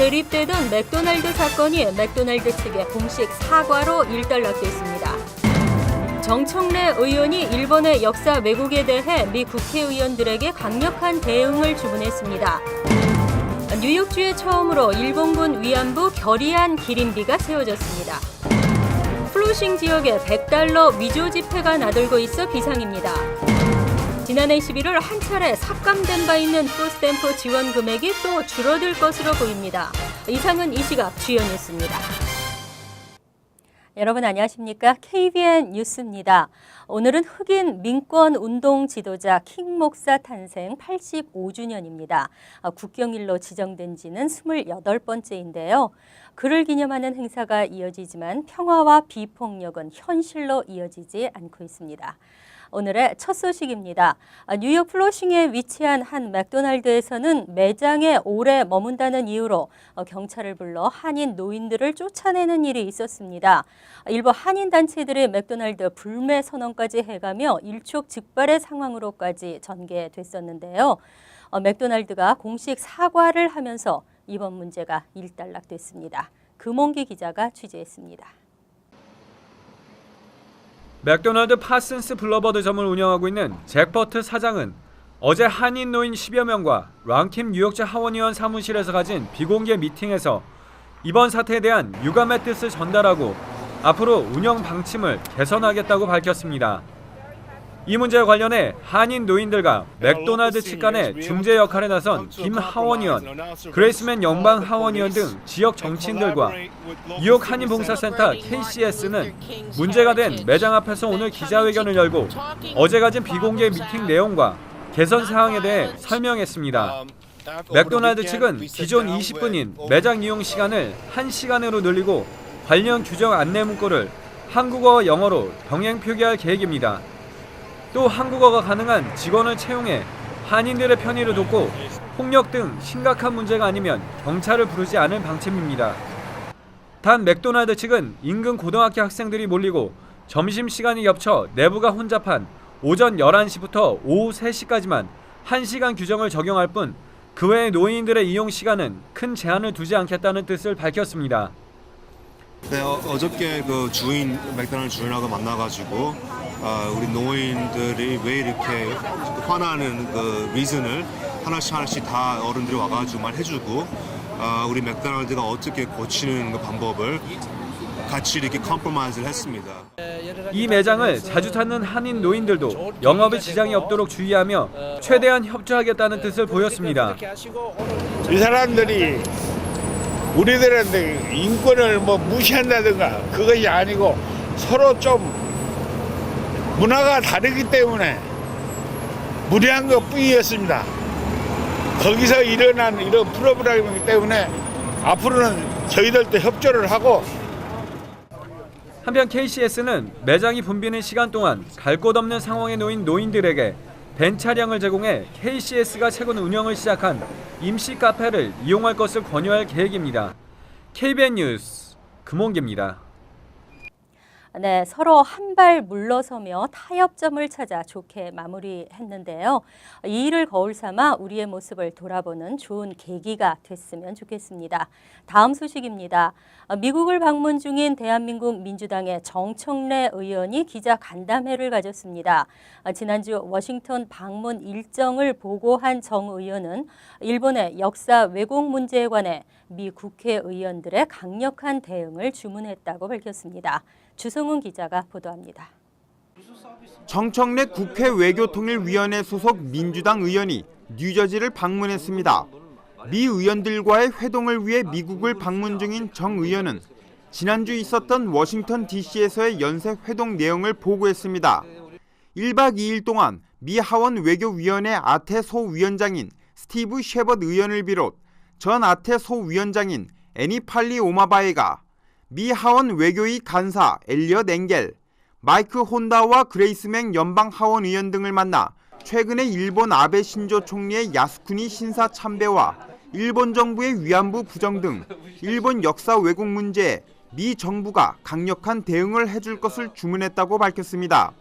대립되던 맥도날드 사건이 맥도날드 측의 공식 사과로 일단락됐습니다. 정청래 의원이 일본의 역사 왜곡에 대해 미 국회의원들에게 강력한 대응을 주문했습니다. 뉴욕주에 처음으로 일본군 위안부 결의안 기림비가 세워졌습니다. 플로싱 지역에 $100 위조 지폐가 나돌고 있어 비상입니다. 지난해 11월 한 차례 삭감된 바 있는 푸드스탬프 지원 금액이 또 줄어들 것으로 보입니다. 이상은 이 시각 주요 뉴스입니다. 여러분 안녕하십니까? KBN 뉴스입니다. 오늘은 흑인 민권운동 지도자 킹 목사 탄생 85주년입니다. 국경일로 지정된 지는 28번째인데요. 그를 기념하는 행사가 이어지지만 평화와 비폭력은 현실로 이어지지 않고 있습니다. 오늘의 첫 소식입니다. 뉴욕 플로싱에 위치한 한 맥도날드에서는 매장에 오래 머문다는 이유로 경찰을 불러 한인 노인들을 쫓아내는 일이 있었습니다. 일부 한인 단체들이 맥도날드 불매 선언까지 해가며 일촉즉발의 상황으로까지 전개됐었는데요. 맥도날드가 공식 사과를 하면서 이번 문제가 일단락됐습니다. 금홍기 기자가 취재했습니다. 맥도날드 파슨스 블러버드점을 운영하고 있는 잭 버트 사장은 어제 한인 노인 10여 명과 랑킴 뉴욕주 하원의원 사무실에서 가진 비공개 미팅에서 이번 사태에 대한 유감의 뜻을 전달하고 앞으로 운영 방침을 개선하겠다고 밝혔습니다. 이 문제와 관련해 한인 노인들과 맥도날드 측 간의 중재 역할에 나선 김 하원의원, 그레이스맨 연방 하원의원 등 지역 정치인들과 뉴욕 한인봉사센터 KCS는 문제가 된 매장 앞에서 오늘 기자회견을 열고 어제 가진 비공개 미팅 내용과 개선 사항에 대해 설명했습니다. 맥도날드 측은 기존 20분인 매장 이용 시간을 1시간으로 늘리고 관련 규정 안내 문구를 한국어와 영어로 병행 표기할 계획입니다. 또 한국어가 가능한 직원을 채용해 한인들의 편의를 돕고 폭력 등 심각한 문제가 아니면 경찰을 부르지 않을 방침입니다. 단 맥도날드 측은 인근 고등학교 학생들이 몰리고 점심시간이 겹쳐 내부가 혼잡한 오전 11시부터 오후 3시까지만 1시간 규정을 적용할 뿐 그 외의 노인들의 이용 시간은 큰 제한을 두지 않겠다는 뜻을 밝혔습니다. 네, 어저께 그 맥도날드 주인하고 만나가지고 우리 노인들이 왜 이렇게 화나는 그 리즌을 하나씩 다 어른들이 와가지고 말해주고 우리 맥도날드가 어떻게 고치는 그 방법을 같이 이렇게 컴프로마이즈를 했습니다. 이 매장을 자주 찾는 한인 노인들도 영업에 지장이 없도록 주의하며 최대한 협조하겠다는 뜻을 보였습니다. 이 사람들이 우리들한테 인권을 무시한다든가 그것이 아니고 서로 좀 문화가 다르기 때문에 무리한 것 뿐이었습니다. 거기서 일어난 이런 프로그램이기 때문에 앞으로는 저희들도 협조를 하고. 한편 KCS는 매장이 붐비는 시간 동안 갈 곳 없는 상황에 놓인 노인들에게 벤 차량을 제공해 KCS가 최근 운영을 시작한 임시 카페를 이용할 것을 권유할 계획입니다. KBN 뉴스 금홍기입니다. 네, 서로 한 발 물러서며 타협점을 찾아 좋게 마무리했는데요. 이 일을 거울 삼아 우리의 모습을 돌아보는 좋은 계기가 됐으면 좋겠습니다. 다음 소식입니다. 미국을 방문 중인 대한민국 민주당의 정청래 의원이 기자 간담회를 가졌습니다. 지난주 워싱턴 방문 일정을 보고한 정 의원은 일본의 역사 왜곡 문제에 관해 미 국회의원들의 강력한 대응을 주문했다고 밝혔습니다. 주성훈 기자가 보도합니다. 정청래 국회 외교통일위원회 소속 민주당 의원이 뉴저지를 방문했습니다. 미 의원들과의 회동을 위해 미국을 방문 중인 정 의원은 지난주 있었던 워싱턴 DC에서의 연쇄 회동 내용을 보고했습니다. 1박 2일 동안 미 하원 외교위원회 아태 소위원장인 스티브 셰버드 의원을 비롯 전 아태 소위원장인 애니 팔리 오마바에가 미 하원 외교위 간사 엘리엇 엥겔, 마이크 혼다와 그레이스 맥 연방 하원 의원 등을 만나 최근에 일본 아베 신조 총리의 야스쿠니 신사 참배와 일본 정부의 위안부 부정 등 일본 역사 왜곡 문제에 미 정부가 강력한 대응을 해줄 것을 주문했다고 밝혔습니다.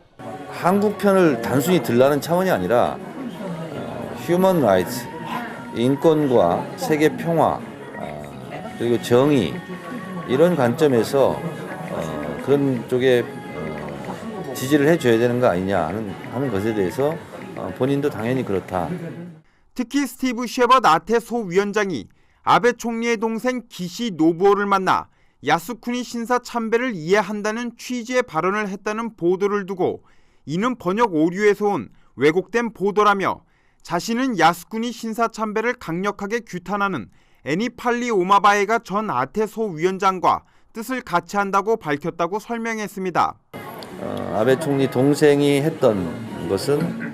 한국 편을 단순히 들라는 차원이 아니라 휴먼 라이트, 인권과 세계 평화, 그리고 정의 이런 관점에서 그런 쪽에 지지를 해줘야 되는 거 아니냐 하는 것에 대해서 본인도 당연히 그렇다. 특히 스티브 셰벗 아테 소위원장이 아베 총리의 동생 기시 노부오를 만나 야스쿠니 신사 참배를 이해한다는 취지의 발언을 했다는 보도를 두고 이는 번역 오류에서 온 왜곡된 보도라며 자신은 야스쿠니 신사 참배를 강력하게 규탄하는 애니 팔리 오마바에가 전 아테 소위원장과 뜻을 같이 한다고 밝혔다고 설명했습니다. 아베 총리 동생이 했던 것은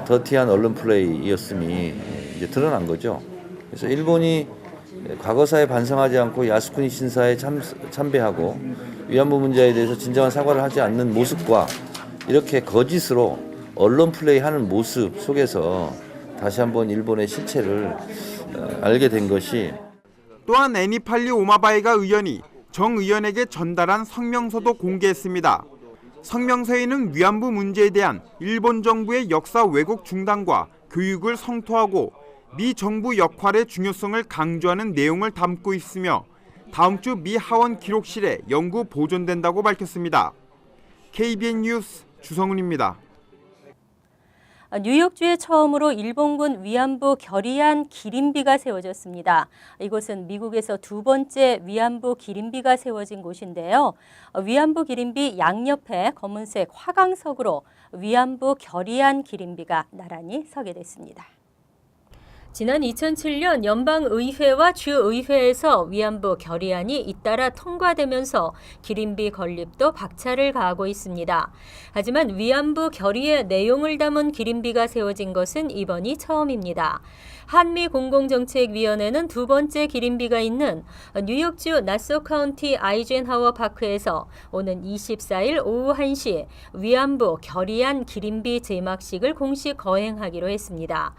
더티한 언론 플레이였음이 이제 드러난 거죠. 그래서 일본이 과거사에 반성하지 않고 야스쿠니 신사에 참배하고 위안부 문제에 대해서 진정한 사과를 하지 않는 모습과 이렇게 거짓으로 언론 플레이하는 모습 속에서 다시 한번 일본의 실체를 알게 된 것이. 또한 애니 팔리 오마바에가 의원이 정 의원에게 전달한 성명서도 공개했습니다. 성명서에는 위안부 문제에 대한 일본 정부의 역사 왜곡 중단과 교육을 성토하고 미 정부 역할의 중요성을 강조하는 내용을 담고 있으며 다음 주 미 하원 기록실에 영구 보존된다고 밝혔습니다. KBN 뉴스 주성훈입니다. 뉴욕주에 처음으로 일본군 위안부 결의안 기림비가 세워졌습니다. 이곳은 미국에서 두 번째 위안부 기림비가 세워진 곳인데요. 위안부 기림비 양옆에 검은색 화강석으로 위안부 결의안 기림비가 나란히 서게 됐습니다. 지난 2007년 연방의회와 주의회에서 위안부 결의안이 잇따라 통과되면서 기림비 건립도 박차를 가하고 있습니다. 하지만 위안부 결의의 내용을 담은 기림비가 세워진 것은 이번이 처음입니다. 한미공공정책위원회는 두 번째 기림비가 있는 뉴욕주 나소 카운티 아이젠하워 파크에서 오는 24일 오후 1시 위안부 결의안 기림비 제막식을 공식 거행하기로 했습니다.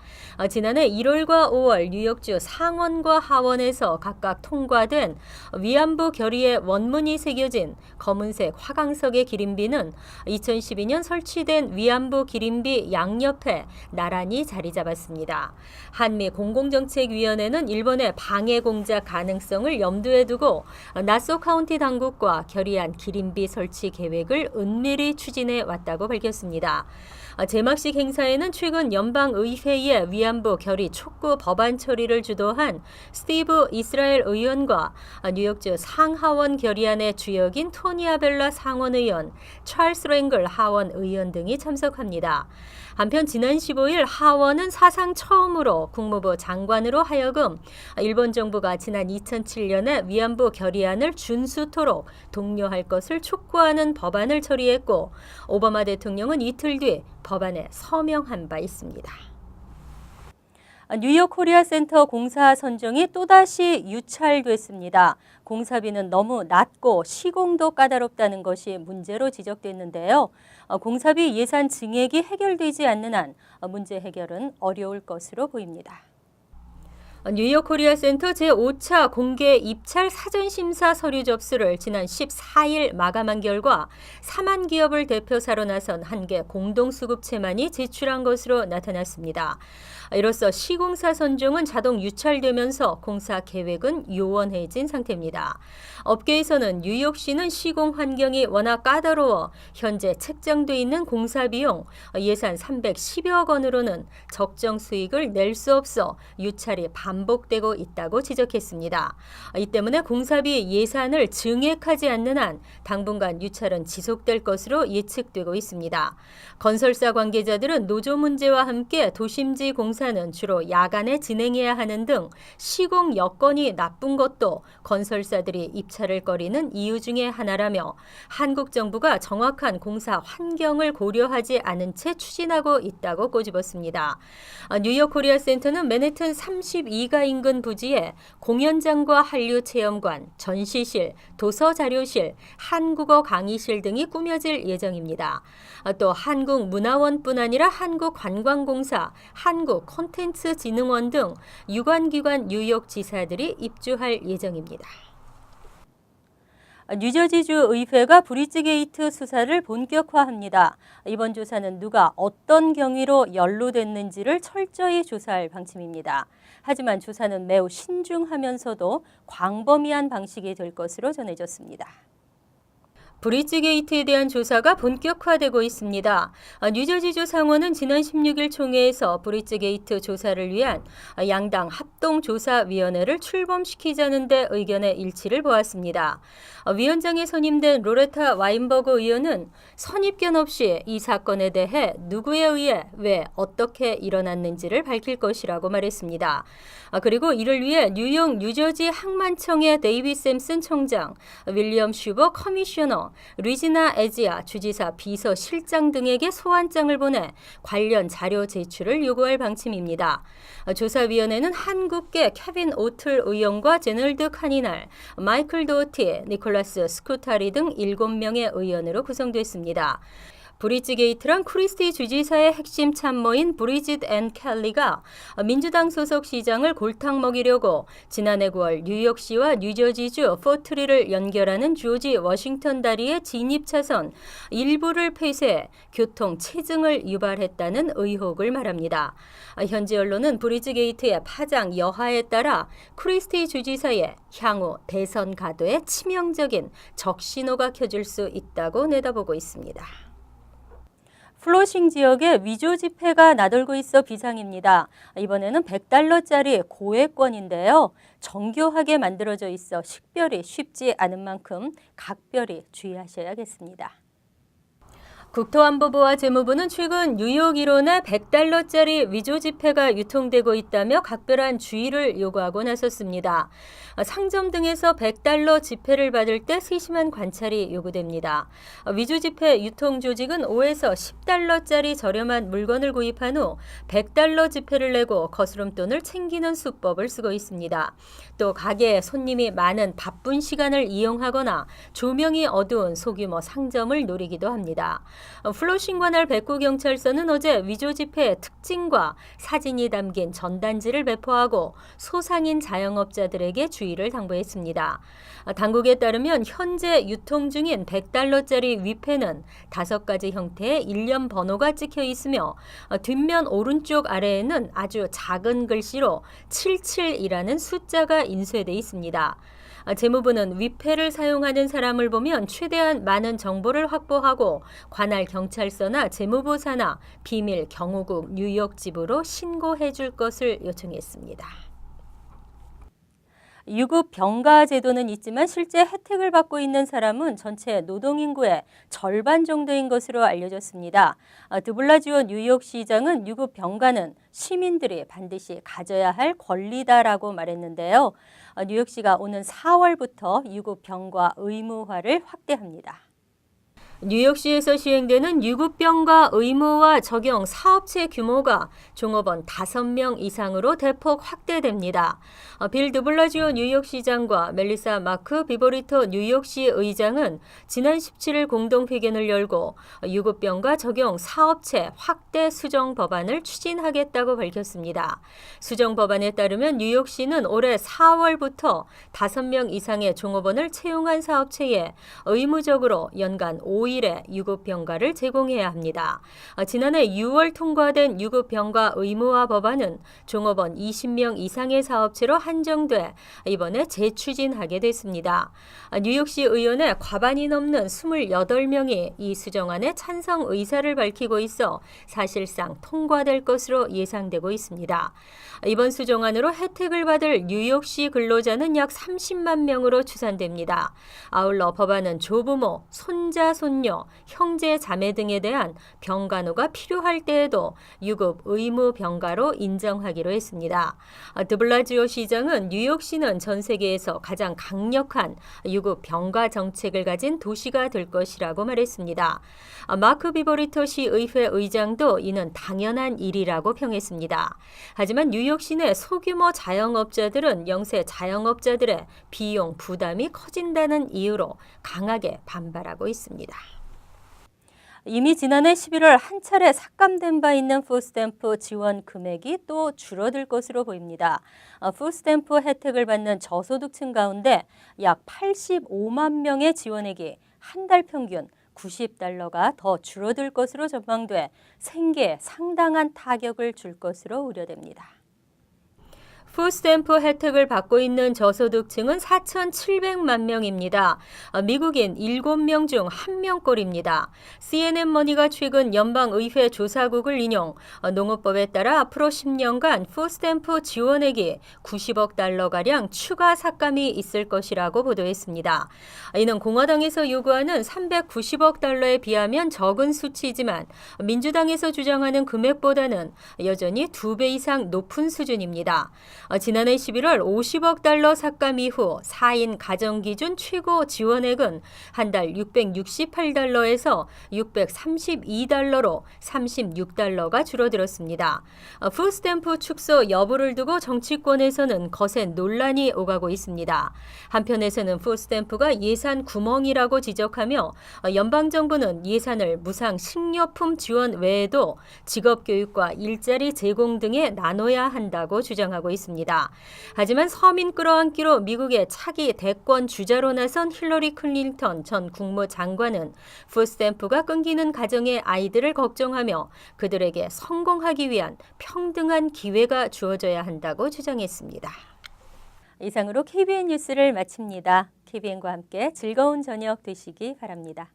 지난해 1월과 5월 뉴욕주 상원과 하원에서 각각 통과된 위안부 결의의 원문이 새겨진 검은색 화강석의 기림비는 2012년 설치된 위안부 기림비 양옆에 나란히 자리 잡았습니다. 한미 공공정책위원회는 일본의 방해 공작 가능성을 염두에 두고 나소 카운티 당국과 결의안 기림비 설치 계획을 은밀히 추진해 왔다고 밝혔습니다. 제막식 행사에는 최근 연방의회의 위안부 결의 촉구 법안 처리를 주도한 스티브 이스라엘 의원과 뉴욕주 상하원 결의안의 주역인 토니 아벨라 상원의원, 찰스 랭글 하원 의원 등이 참석합니다. 한편 지난 15일 하원은 사상 처음으로 국무부 장관으로 하여금 일본 정부가 지난 2007년에 위안부 결의안을 준수토록 독려할 것을 촉구하는 법안을 처리했고 오바마 대통령은 이틀 뒤 법안에 서명한 바 있습니다. 뉴욕 코리아 센터 공사 선정이 또다시 유찰됐습니다. 공사비는 너무 낮고 시공도 까다롭다는 것이 문제로 지적됐는데요. 공사비 예산 증액이 해결되지 않는 한 문제 해결은 어려울 것으로 보입니다. 뉴욕 코리아 센터 제5차 공개 입찰 사전심사 서류 접수를 지난 14일 마감한 결과 4만 기업을 대표사로 나선 한 개 공동수급체만이 제출한 것으로 나타났습니다. 이로써 시공사 선정은 자동 유찰되면서 공사 계획은 요원해진 상태입니다. 업계에서는 뉴욕시는 시공 환경이 워낙 까다로워 현재 책정돼 있는 공사 비용 예산 310여 원으로는 적정 수익을 낼 수 없어 유찰이 반복되고 있다고 지적했습니다. 이 때문에 공사비 예산을 증액하지 않는 한 당분간 유찰은 지속될 것으로 예측되고 있습니다. 건설사 관계자들은 노조 문제와 함께 도심지 공사는 주로 야간에 진행해야 하는 등 시공 여건이 나쁜 것도 건설사들이 입찰을 꺼리는 이유 중에 하나라며 한국 정부가 정확한 공사 환경을 고려하지 않은 채 추진하고 있다고 꼬집었습니다. 뉴욕 코리아 센터는 맨해튼 32가 인근 부지에 공연장과 한류체험관, 전시실, 도서자료실, 한국어 강의실 등이 꾸며질 예정입니다. 또 한국문화원뿐 아니라 한국관광공사, 한국콘텐츠진흥원 등 유관기관 뉴욕지사들이 입주할 예정입니다. 뉴저지주 의회가 브리지 게이트 수사를 본격화합니다. 이번 조사는 누가 어떤 경위로 연루됐는지를 철저히 조사할 방침입니다. 하지만 조사는 매우 신중하면서도 광범위한 방식이 될 것으로 전해졌습니다. 브리지 게이트에 대한 조사가 본격화되고 있습니다. 뉴저지주 상원은 지난 16일 총회에서 브리지 게이트 조사를 위한 양당 합동조사위원회를 출범시키자는 데 의견의 일치를 보았습니다. 위원장에 선임된 로레타 와인버그 의원은 선입견 없이 이 사건에 대해 누구에 의해 왜 어떻게 일어났는지를 밝힐 것이라고 말했습니다. 그리고 이를 위해 뉴욕 뉴저지 항만청의 데이비 샘슨 청장, 윌리엄 슈버 커미셔너, 리지나 에지아 주지사 비서실장 등에게 소환장을 보내 관련 자료 제출을 요구할 방침입니다. 조사위원회는 한국계 케빈 오틀 의원과 제널드 카니날, 마이클 도어티, 니콜라스 스쿠타리 등 7명의 의원으로 구성됐습니다. 브리지 게이트란 크리스티 주지사의 핵심 참모인 브리짓 앤 켈리가 민주당 소속 시장을 골탕 먹이려고 지난해 9월 뉴욕시와 뉴저지주 포트리를 연결하는 조지 워싱턴 다리의 진입 차선 일부를 폐쇄해 교통 체증을 유발했다는 의혹을 말합니다. 현지 언론은 브리지 게이트의 파장 여하에 따라 크리스티 주지사의 향후 대선 가도에 치명적인 적신호가 켜질 수 있다고 내다보고 있습니다. 플로싱 지역에 위조 지폐가 나돌고 있어 비상입니다. 이번에는 $100짜리 고액권인데요. 정교하게 만들어져 있어 식별이 쉽지 않은 만큼 각별히 주의하셔야겠습니다. 국토안보부와 재무부는 최근 뉴욕 일원에 $100짜리 위조 지폐가 유통되고 있다며 각별한 주의를 요구하고 나섰습니다. 상점 등에서 $100 지폐를 받을 때 세심한 관찰이 요구됩니다. 위조 지폐 유통 조직은 5에서 $10짜리 저렴한 물건을 구입한 후 $100 지폐를 내고 거스름돈을 챙기는 수법을 쓰고 있습니다. 또 가게에 손님이 많은 바쁜 시간을 이용하거나 조명이 어두운 소규모 상점을 노리기도 합니다. 플로싱 관할 백구경찰서는 어제 위조 지폐의 특징과 사진이 담긴 전단지를 배포하고 소상인 자영업자들에게 주의를 당부했습니다. 당국에 따르면 현재 유통 중인 $100짜리 위패는 5가지 형태의 일련 번호가 찍혀 있으며 뒷면 오른쪽 아래에는 아주 작은 글씨로 77이라는 숫자가 인쇄돼 있습니다. 재무부는 위패를 사용하는 사람을 보면 최대한 많은 정보를 확보하고 관할 경찰서나 재무부 산하 비밀 경호국 뉴욕 지부로 신고해 줄 것을 요청했습니다. 유급 병가 제도는 있지만 실제 혜택을 받고 있는 사람은 전체 노동인구의 절반 정도인 것으로 알려졌습니다. 드블라지오 뉴욕시장은 유급 병가는 시민들이 반드시 가져야 할 권리다라고 말했는데요. 뉴욕시가 오는 4월부터 유급 병가 의무화를 확대합니다. 뉴욕시에서 시행되는 유급병가 의무화 적용 사업체 규모가 종업원 5명 이상으로 대폭 확대됩니다. 빌 드블라지오 뉴욕시장과 멜리사 마크 비보리토 뉴욕시 의장은 지난 17일 공동회견을 열고 유급병가 적용 사업체 확대 수정 법안을 추진하겠다고 밝혔습니다. 수정 법안에 따르면 뉴욕시는 올해 4월부터 5명 이상의 종업원을 채용한 사업체에 의무적으로 연간 5일의 유급병가를 제공해야 합니다. 지난해 6월 통과된 유급병가 의무화 법안은 종업원 20명 이상의 사업체로 한정돼 이번에 재추진하게 됐습니다. 뉴욕시 의원의 과반이 넘는 28명이 이 수정안에 찬성 의사를 밝히고 있어 사실상 통과될 것으로 예상되고 있습니다. 이번 수정안으로 혜택을 받을 뉴욕시 근로자는 약 30만 명으로 추산됩니다. 아울러 법안은 조부모, 손자, 손녀, 형제, 자매 등에 대한 병간호가 필요할 때에도 유급 의무 병가로 인정하기로 했습니다. 드블라지오 시장은 뉴욕시는 전 세계에서 가장 강력한 유급 병가 정책을 가진 도시가 될 것이라고 말했습니다. 마크 비보리토 시 의회 의장도 이는 당연한 일이라고 평했습니다. 하지만 뉴욕시 내 소규모 자영업자들은 영세 자영업자들의 비용 부담이 커진다는 이유로 강하게 반발하고 있습니다. 이미 지난해 11월 한 차례 삭감된 바 있는 푸드스탬프 지원 금액이 또 줄어들 것으로 보입니다. 푸드스탬프 혜택을 받는 저소득층 가운데 약 85만 명의 지원액이 한 달 평균 $90가 더 줄어들 것으로 전망돼 생계에 상당한 타격을 줄 것으로 우려됩니다. 푸드스탬프 혜택을 받고 있는 저소득층은 4,700만 명입니다. 미국인 7명 중 1명꼴입니다. CNN머니가 최근 연방의회 조사국을 인용, 농업법에 따라 앞으로 10년간 푸드스탬프 지원액이 $90억 추가 삭감이 있을 것이라고 보도했습니다. 이는 공화당에서 요구하는 $390억에 비하면 적은 수치이지만 민주당에서 주장하는 금액보다는 여전히 2배 이상 높은 수준입니다. 지난해 11월 $50억 삭감 이후 4인 가정 기준 최고 지원액은 한 달 $668에서 $632로 36달러가 줄어들었습니다. 푸드스탬프 축소 여부를 두고 정치권에서는 거센 논란이 오가고 있습니다. 한편에서는 푸드스탬프가 예산 구멍이라고 지적하며 연방정부는 예산을 무상 식료품 지원 외에도 직업교육과 일자리 제공 등에 나눠야 한다고 주장하고 있습니다. 하지만 서민 끌어안기로 미국의 차기 대권 주자로 나선 힐러리 클린턴 전 국무장관은 푸드스탬프가 끊기는 가정의 아이들을 걱정하며 그들에게 성공하기 위한 평등한 기회가 주어져야 한다고 주장했습니다. 이상으로 KBN 뉴스를 마칩니다. KBN과 함께 즐거운 저녁 되시기 바랍니다.